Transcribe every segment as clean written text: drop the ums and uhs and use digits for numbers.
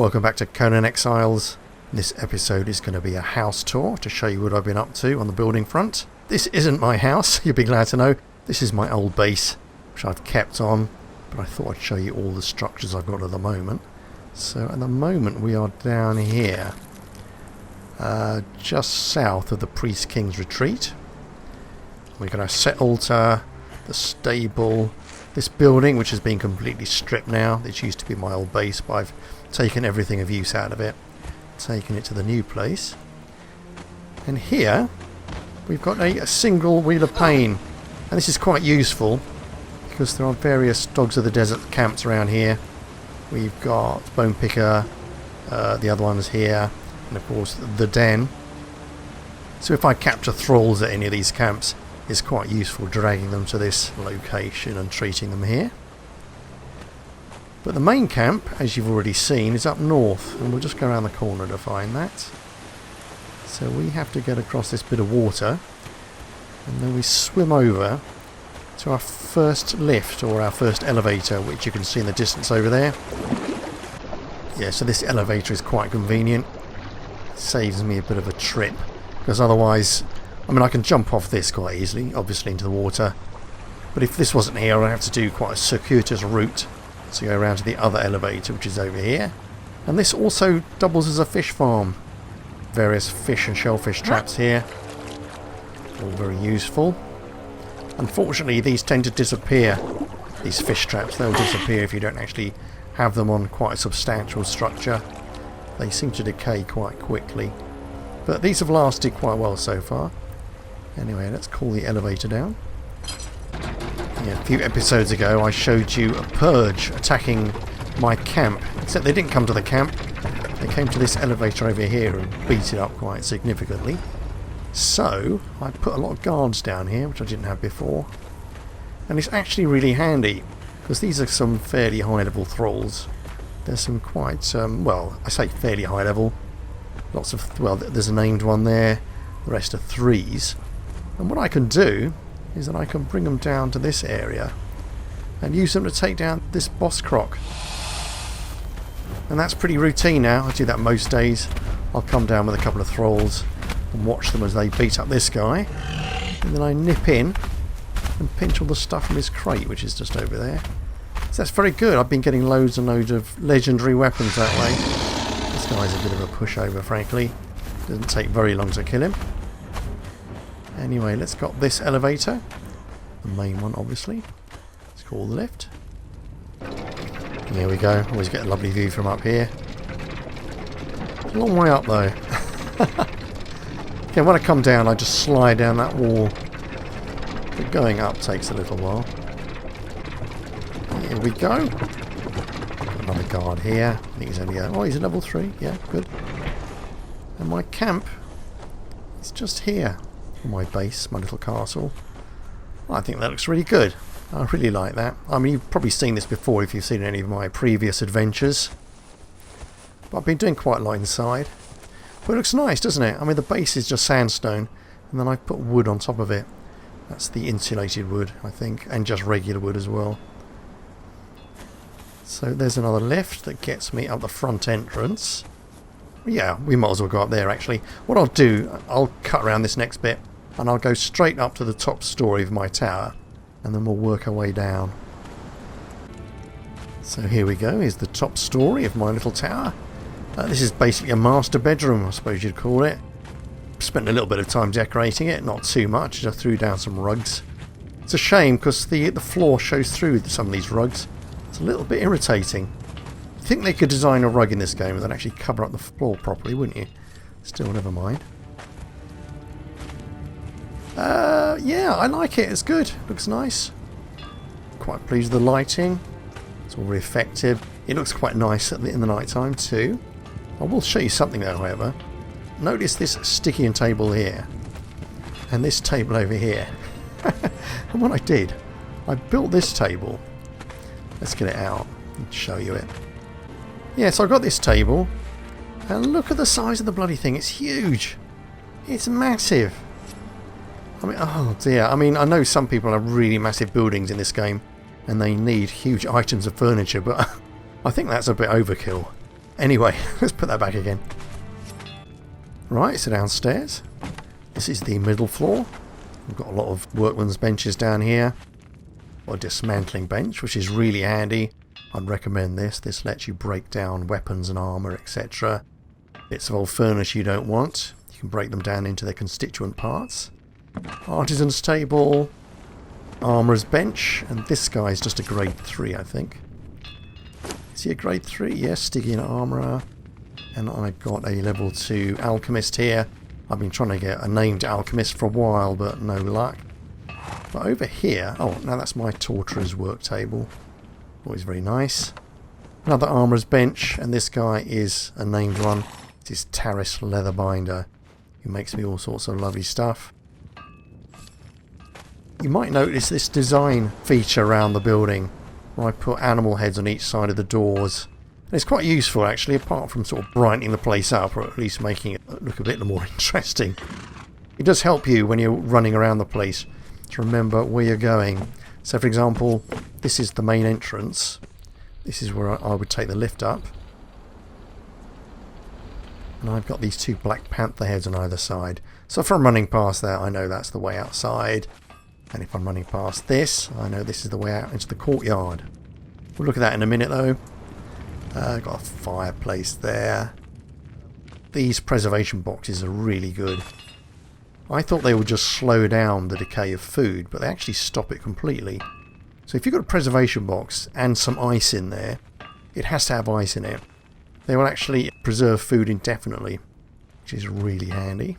welcome back to Conan Exiles. This episode is going to be a house tour to show you what I've been up to on the building front. This isn't my house, you'll be glad to know. This is my old base, which I've kept on, but I thought I'd show you all the structures I've got at the moment. So at the moment we are down here, just south of the Priest King's Retreat. We're going to set altar, the stable, this building which has been completely stripped now. This used to be my old base, but I've taken everything of use out of it, taken it to the new place. And here we've got a single wheel of pain, and this is quite useful because there are various dogs of the desert camps around here. We've got Bone Picker, the other one's here, and of course the den. So if I capture thralls at any of these camps, it's quite useful dragging them to this location and treating them here. But the main camp, as you've already seen, is up north, and we'll just go around the corner to find that. So we have to get across this bit of water, and then we swim over to our first lift, or our first elevator, which you can see in the distance over there. Yeah, so this elevator is quite convenient. It saves me a bit of a trip, because otherwise, I mean, I can jump off this quite easily, obviously into the water, but if this wasn't here I'd have to do quite a circuitous route to go around to the other elevator, which is over here. And this also doubles as a fish farm. Various fish and shellfish traps here, all very useful. Unfortunately these tend to disappear, these fish traps. They'll disappear if you don't actually have them on quite a substantial structure. They seem to decay quite quickly, but these have lasted quite well so far. Anyway, let's call the elevator down. Yeah, a few episodes ago I showed you a purge attacking my camp, except they didn't come to the camp. They came to this elevator over here and beat it up quite significantly. So I put a lot of guards down here, which I didn't have before. And it's actually really handy, because these are some fairly high level thralls. There's some quite, well, I say fairly high level. Lots of, well, there's a named one there. The rest are 3s. And what I can do is that I can bring them down to this area and use them to take down this boss croc. And that's pretty routine now. I do that most days. I'll come down with a couple of thralls and watch them as they beat up this guy, and then I nip in and pinch all the stuff from his crate, which is just over there. So that's very good. I've been getting loads and loads of legendary weapons that way. This guy's a bit of a pushover, frankly. Doesn't take very long to kill him. Anyway, let's got this elevator, the main one obviously. Let's call the lift. Here we go. Always get a lovely view from up here. It's a long way up though. Okay, when I come down I just slide down that wall, but going up takes a little while. Here we go. Another guard here. I think he's only he's a level 3. Yeah, good. And my camp is just here. My base, my little castle. Well, I think that looks really good. I really like that. I mean, you've probably seen this before if you've seen any of my previous adventures. But I've been doing quite a lot inside. But it looks nice, doesn't it? I mean, the base is just sandstone, and then I've put wood on top of it. That's the insulated wood, I think, and just regular wood as well. So there's another lift that gets me up the front entrance. Yeah, we might as well go up there actually. What I'll do, I'll cut around this next bit and I'll go straight up to the top story of my tower, and then we'll work our way down. So here we go, here's the top story of my little tower. This is basically a master bedroom, I suppose you'd call it. Spent a little bit of time decorating it, not too much, just threw down some rugs. It's a shame because the floor shows through some of these rugs. It's a little bit irritating. I think they could design a rug in this game and then actually cover up the floor properly, wouldn't you? Still, never mind. Yeah, I like it. It's good. Looks nice. Quite pleased with the lighting. It's all very effective. It looks quite nice in the night time too. I will show you something though, however. Notice this sticky table here, and this table over here. And what I did, I built this table. Let's get it out and show you it. Yeah, so I got this table, and look at the size of the bloody thing. It's huge. It's massive. I mean, oh dear. I mean, I know some people have really massive buildings in this game, and they need huge items of furniture, but I think that's a bit overkill. Anyway, let's put that back again. Right, so downstairs. This is the middle floor. We've got a lot of workmen's benches down here. Or a dismantling bench, which is really handy. I'd recommend this. This lets you break down weapons and armour, etc. Bits of old furniture you don't want. You can break them down into their constituent parts. Artisan's table. Armourer's bench. And this guy's just a grade 3, I think. Is he a grade 3? Yes, Stygian Armourer. And I've got a level 2 Alchemist here. I've been trying to get a named Alchemist for a while, but no luck. But over here... Oh, now that's my Torturer's work table. Always very nice. Another Armourer's bench. And this guy is a named one. This is Taris Leatherbinder. He makes me all sorts of lovely stuff. You might notice this design feature around the building, where I put animal heads on each side of the doors. And it's quite useful actually, apart from sort of brightening the place up, or at least making it look a bit more interesting. It does help you when you're running around the place to remember where you're going. So for example, this is the main entrance. This is where I would take the lift up. And I've got these 2 Black Panther heads on either side. So if I'm running past there, I know that's the way outside. And if I'm running past this, I know this is the way out into the courtyard. We'll look at that in a minute though. Got a fireplace there. These preservation boxes are really good. I thought they would just slow down the decay of food, but they actually stop it completely. So if you've got a preservation box and some ice in there, it has to have ice in it. They will actually preserve food indefinitely, which is really handy.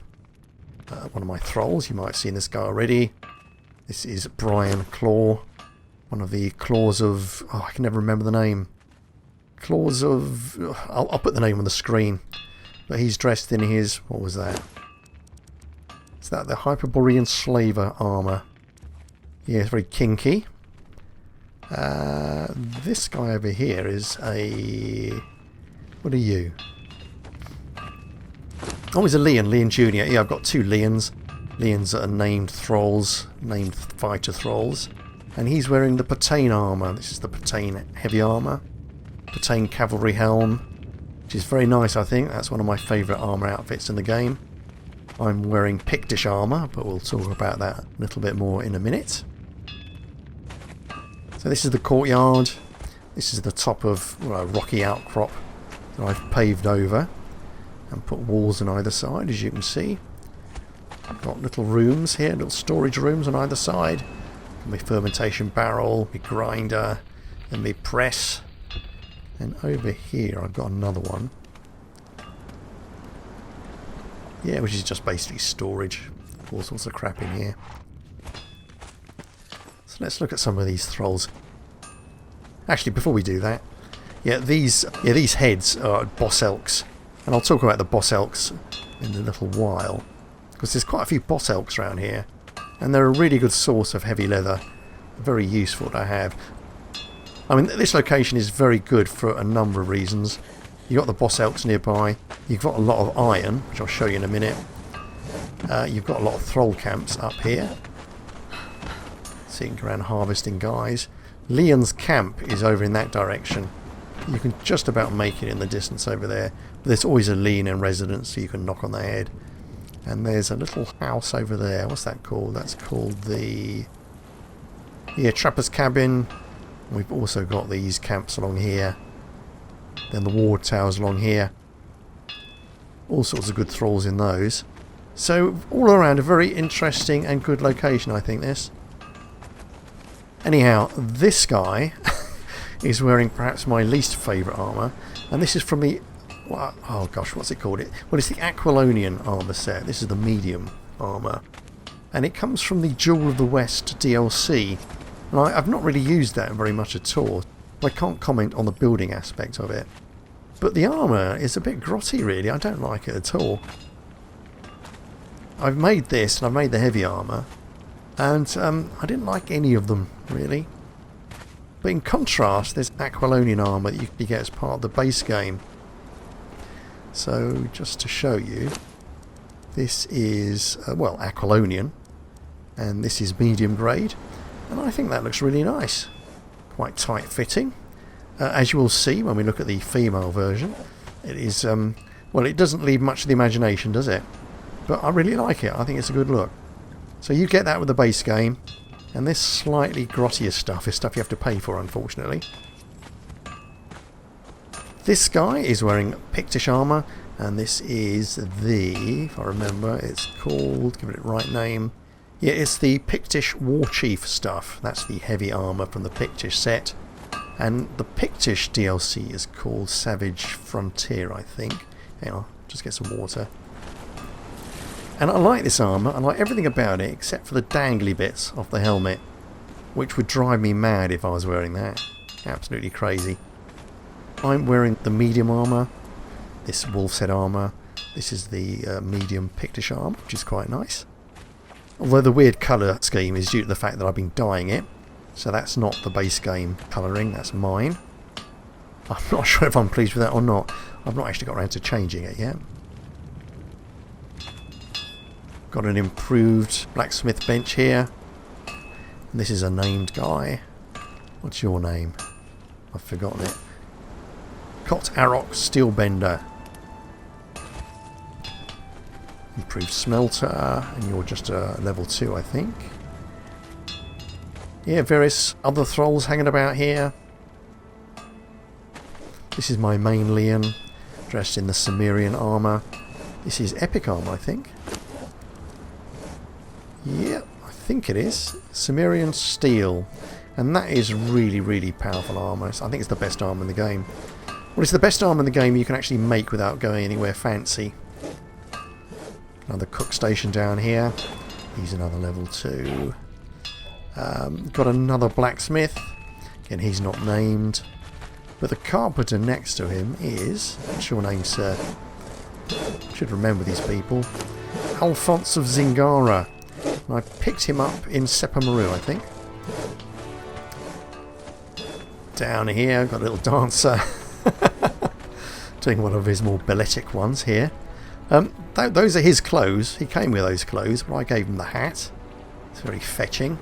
One of my thralls, you might have seen this guy already. This is Brian Claw, one of the Claws of... Oh, I can never remember the name. Claws of... I'll put the name on the screen. But he's dressed in his... What was that? Is that the Hyperborean Slaver armour? Yeah, it's very kinky. This guy over here is a... What are you? Oh, he's a Leon, Leon Jr. Yeah, I've got 2 Leons. Leons that are named thralls, named fighter thralls. And he's wearing the Patane armour. This is the Patane heavy armour. Patane cavalry helm, which is very nice, I think. That's one of my favourite armour outfits in the game. I'm wearing Pictish armour, but we'll talk about that a little bit more in a minute. So this is the courtyard. This is the top of a rocky outcrop that I've paved over and put walls on either side, as you can see. I've got little rooms here, little storage rooms on either side. My fermentation barrel, my grinder, and my press. And over here I've got another one. Yeah, which is just basically storage. All sorts of crap in here. So let's look at some of these thralls. Actually, before we do that, these heads are boss elks, and I'll talk about the boss elks in a little while, because there's quite a few boss elks around here, and they're a really good source of heavy leather. Very useful to have. I mean, this location is very good for a number of reasons. You've got the boss elks nearby, you've got a lot of iron, which I'll show you in a minute. You've got a lot of thrall camps up here, so you can go around harvesting guys. Leon's camp is over in that direction. You can just about make it in the distance over there, but there's always a Leon in residence, so you can knock on their head. And there's a little house over there. What's that called? That's called the... Yeah, Trapper's Cabin. We've also got these camps along here. Then the ward towers along here. All sorts of good thralls in those. So all around a very interesting and good location, I think, this. Anyhow, this guy is wearing perhaps my least favourite armour. And this is from the... Oh gosh, what's it called? Well, it's the Aquilonian armour set. This is the medium armour. And it comes from the Jewel of the West DLC. And I've not really used that very much at all. I can't comment on the building aspect of it. But the armour is a bit grotty, really. I don't like it at all. I've made this, and I've made the heavy armour. And I didn't like any of them, really. But in contrast, there's Aquilonian armour that you get as part of the base game. So, just to show you, this is, well, Aquilonian. And this is medium grade. And I think that looks really nice. Quite tight fitting. As you will see when we look at the female version, It is, well, it doesn't leave much to the imagination, does it? But I really like it. I think it's a good look. So you get that with the base game. And this slightly grottier stuff is stuff you have to pay for, unfortunately. This guy is wearing Pictish armour. And this is the, if I remember, it's called, give it the right name. Yeah, it's the Pictish War Chief stuff. That's the heavy armour from the Pictish set. And the Pictish DLC is called Savage Frontier, I think. Hang on, just get some water. And I like this armour. I like everything about it except for the dangly bits off the helmet, which would drive me mad if I was wearing that. Absolutely crazy. I'm wearing the medium armour. This wolf's head armour. This is the medium Pictish armour, which is quite nice. Although the weird colour scheme is due to the fact that I've been dyeing it. So that's not the base game colouring, that's mine. I'm not sure if I'm pleased with that or not. I've not actually got around to changing it yet. Got an improved blacksmith bench here. And this is a named guy. What's your name? I've forgotten it. Kot Arok Steelbender. Improved smelter, and you're just a level 2, I think. Yeah, various other thralls hanging about here. This is my main Leon, dressed in the Cimmerian armour. This is epic armour, I think. Yeah, I think it is. Cimmerian steel. And that is really, really powerful armour. I think it's the best armour in the game. Well, it's the best armour in the game you can actually make without going anywhere fancy. Another cook station down here. He's another level 2. Got another blacksmith. Again, he's not named. But the carpenter next to him is... What's your name, sir? Should remember these people. Alphonse of Zingara. And I picked him up in Sepamaru, I think. Down here, got a little dancer. Doing one of his more balletic ones here. Those are his clothes. He came with those clothes, but I gave him the hat. It's very fetching.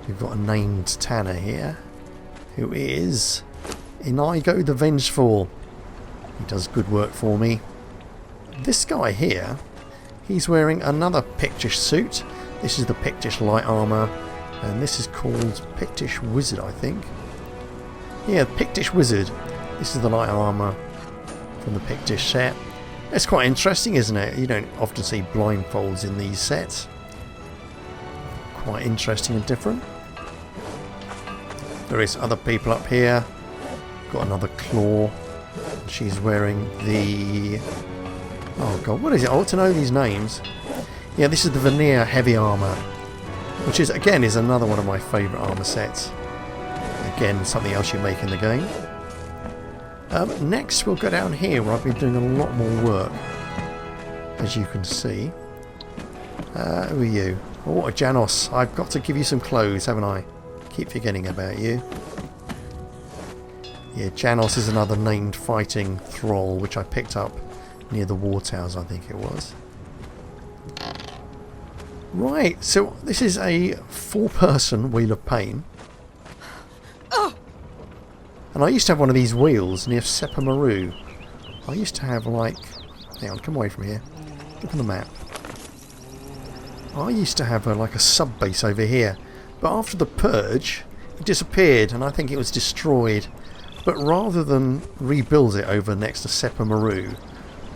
We've got a named tanner here, who is Inigo the Vengeful. He does good work for me. This guy here, he's wearing another Pictish suit. This is the Pictish light armour, and this is called Pictish Wizard, I think. Yeah, Pictish Wizard. This is the light armour from the Pictish set. It's quite interesting, isn't it? You don't often see blindfolds in these sets. Quite interesting and different. There is other people up here. Got another claw. She's wearing the... Oh god, what is it? I ought to know these names. Yeah, this is the Veneer heavy armour, which is, again, is another one of my favourite armour sets. Again, something else you make in the game. Next we'll go down here where I've been doing a lot more work, as you can see. Who are you? Oh, Janos. I've got to give you some clothes, haven't I? Keep forgetting about you. Yeah, Janos is another named fighting thrall, which I picked up near the war towers, I think it was. Right, so this is a 4-person Wheel of Pain. And I used to have one of these wheels near Sepamaru. I used to have like... Hang on, come away from here. Look on the map. I used to have like a sub-base over here. But after the purge, it disappeared and I think it was destroyed. But rather than rebuild it over next to Sepamaru,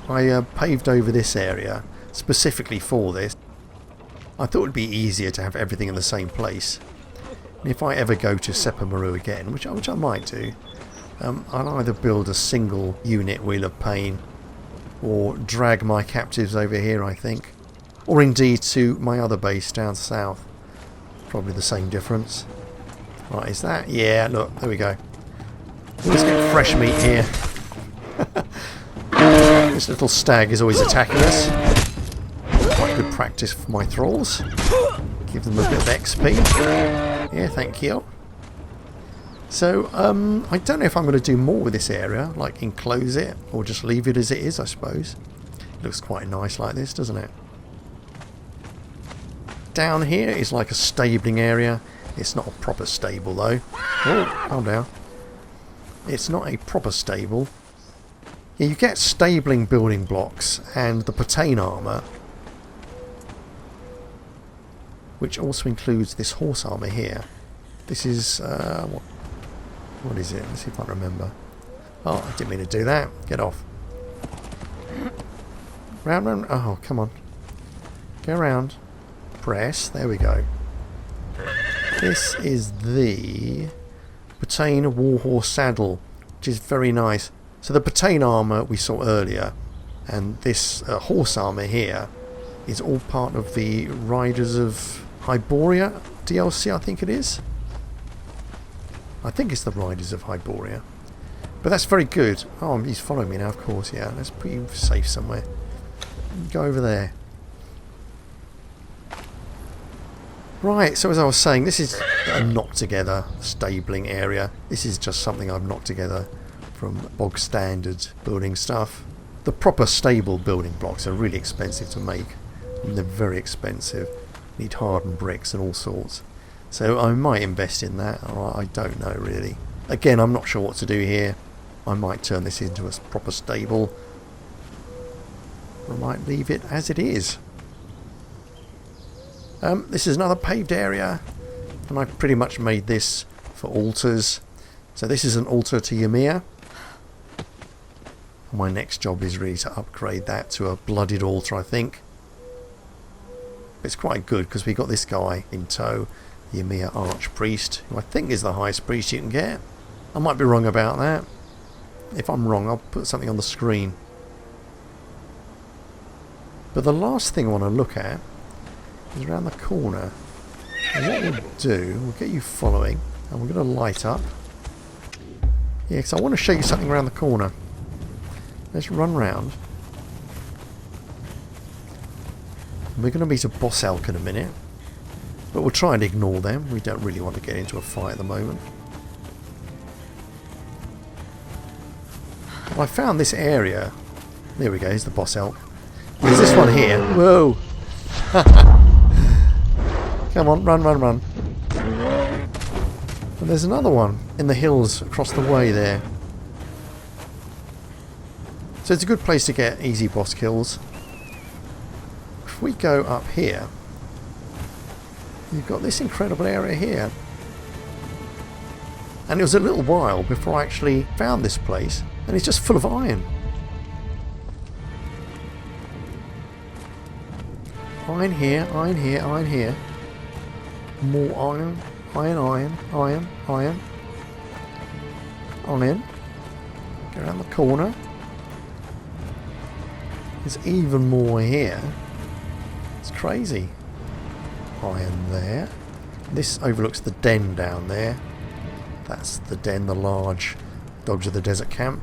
I paved over this area specifically for this. I thought it would be easier to have everything in the same place. And if I ever go to Sepamaru again, which I might do, I'll either build a single unit Wheel of Pain or drag my captives over here, I think. Or indeed to my other base down south. Probably the same difference. Right, is that? Yeah, look, there we go. Let's get fresh meat here. This little stag is always attacking us. Quite good practice for my thralls. Give them a bit of XP. Yeah, thank you. So, I don't know if I'm going to do more with this area, like enclose it, or just leave it as it is, I suppose. It looks quite nice like this, doesn't it? Down here is like a stabling area. It's not a proper stable, though. Oh, calm down. It's not a proper stable. Yeah, you get stabling building blocks and the Patane armour, which also includes this horse armour here. This is what is it? Let's see if I remember. Oh, I didn't mean to do that. Get off. Round, round. Oh, come on. Go around. Press. There we go. This is the Patane Warhorse saddle, which is very nice. So the Patane armour we saw earlier, and this horse armour here, is all part of the Riders of Hyboria DLC, I think it is. I think it's the Riders of Hyboria. But that's very good. Oh, he's following me now, of course, yeah. Let's put you safe somewhere. Go over there. Right, so as I was saying, this is a knocked together stabling area. This is just something I've knocked together from bog standard building stuff. The proper stable building blocks are really expensive to make. And they're very expensive. You need hardened bricks and all sorts. So I might invest in that, or I don't know really. Again, I'm not sure what to do here. I might turn this into a proper stable. Or I might leave it as it is. This is another paved area, and I've pretty much made this for altars. So this is an altar to Ymir. And my next job is really to upgrade that to a blooded altar, I think. It's quite good because we got this guy in tow, the Ymir Archpriest, who I think is the highest priest you can get. I might be wrong about that. If I'm wrong, I'll put something on the screen. But the last thing I want to look at is around the corner. And what we'll do, we'll get you following, and we're going to light up. Yeah, because I want to show you something around the corner. Let's run round. We're going to meet a boss elk in a minute, but we'll try and ignore them. We don't really want to get into a fight at the moment. Well, I found this area. There we go, here's the boss elk. There's this one here. Whoa! Come on, run, run, run. And there's another one in the hills across the way there. So it's a good place to get easy boss kills. If we go up here, you've got this incredible area here. And it was a little while before I actually found this place, and it's just full of iron. Iron here, iron here, iron here. More iron, iron, iron, iron, iron. Iron. Go around the corner. There's even more here. It's crazy. Iron there. This overlooks the den down there. That's the den, the large Dogs of the Desert camp.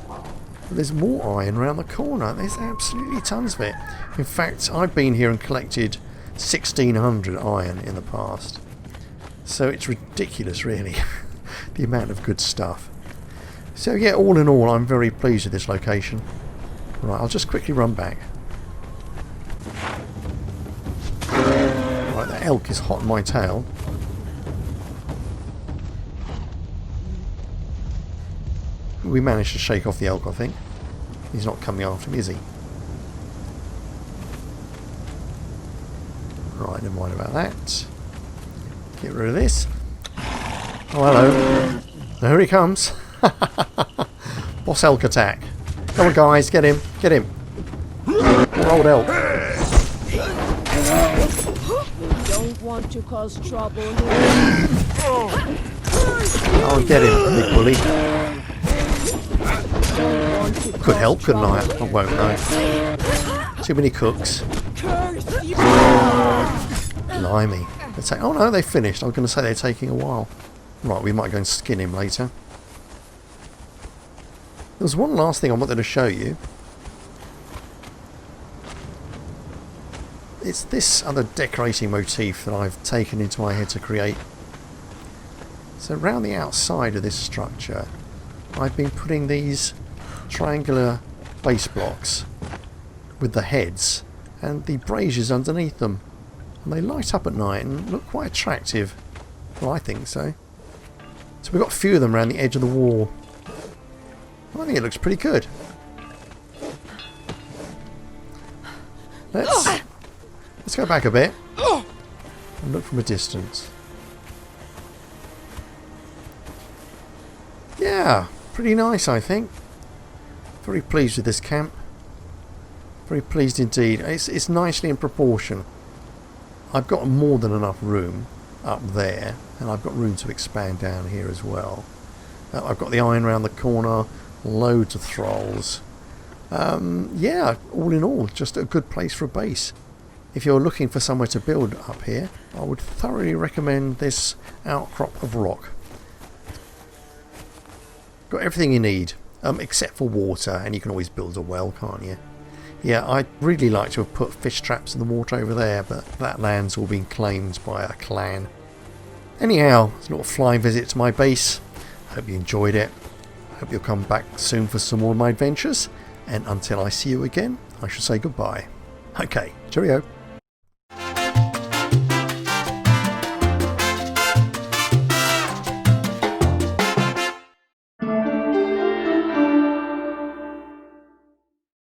But there's more iron around the corner. There's absolutely tons of it. In fact, I've been here and collected 1,600 iron in the past. So it's ridiculous, really, the amount of good stuff. So yeah, all in all, I'm very pleased with this location. Right, I'll just quickly run back. Right, the elk is hot on my tail. We managed to shake off the elk, I think. He's not coming after me, is he? Right, never mind about that. Get rid of this. Oh, hello. There he comes. Boss elk attack. Come on, guys, get him. Get him. Poor old elk. Don't want to cause trouble. Oh, get him, big bully. Could help, couldn't I? I won't know. Too many cooks. Blimey. Oh no, they finished. I was going to say they're taking a while. Right, we might go and skin him later. There's one last thing I wanted to show you. It's this other decorating motif that I've taken into my head to create. So around the outside of this structure, I've been putting these triangular base blocks with the heads and the braziers underneath them. And they light up at night and look quite attractive. Well, I think so. So we've got a few of them around the edge of the wall. I think it looks pretty good. Let's go back a bit and look from a distance. Yeah, pretty nice, I think. Very pleased with this camp. Very pleased indeed. It's nicely in proportion. I've got more than enough room up there, and I've got room to expand down here as well. I've got the iron around the corner, loads of thralls. Yeah, all in all, just a good place for a base. If you're looking for somewhere to build up here, I would thoroughly recommend this outcrop of rock. Got everything you need, except for water, and you can always build a well, can't you? Yeah, I'd really like to have put fish traps in the water over there, but that land's all been claimed by a clan. Anyhow, it's a little flying visit to my base. Hope you enjoyed it. Hope you'll come back soon for some more of my adventures. And until I see you again, I shall say goodbye. Okay, cheerio.